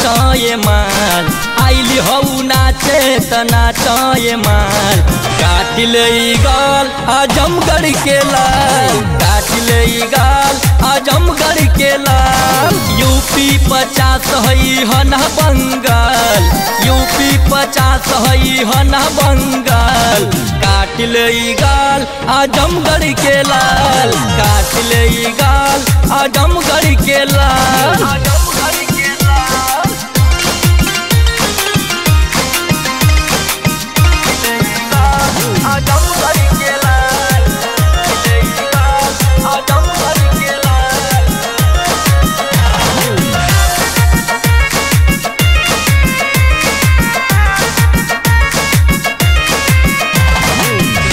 नाचे माल आइली हऊ नाचे त नाचे माल काटिल गाल आजमगढ़ के लाल काटिल गाल आजमगढ़ के लाल यूपी 50 हई हन बंगाल यूपी 50 हई हन बंगाल काटिल गाल आजमगढ़ के लाल काटिल गाल आजमगढ़ के लाल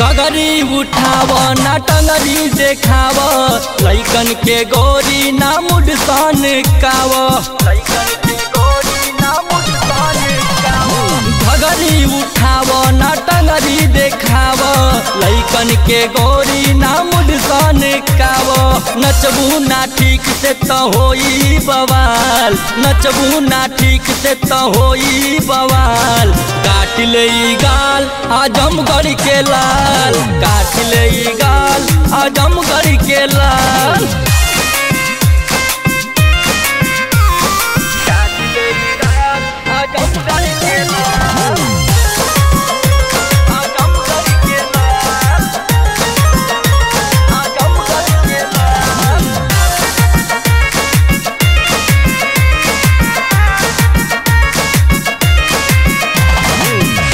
गगरी उठाव ना टंगरी देखाव लइकन के गोरी ना मुड सन काव घगरी उठाव ना टंगरी देखाव लइकन के गोरी ना मुड सन काव नचबू ना ठीक से तो होई बवाल नचबू ना ठीक से तो होई बवाल काटिल गाल आजमगढ़ के लाल काटिल गाल आजमगढ़ के लाल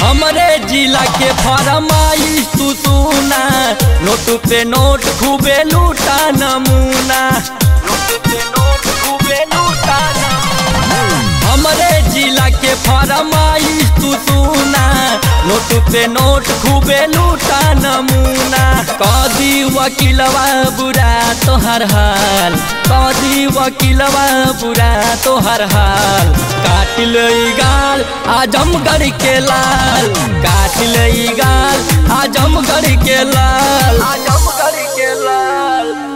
हमरे जिला के फरमाइश तू सुना नोट पे नोट खूबे लूटा नमूना हमरे जिला के फरमाइश तू सुना नोट पे नोट खूबे लूटा नमूना कदी वकीलवा बुरा तोहर हाल कदी वकीलवा बुरा तोहर हाल काटिल गाल आजमगढ़ के लाल काटिल गाल आजमगढ़ के लाल आजमगढ़ के लाल।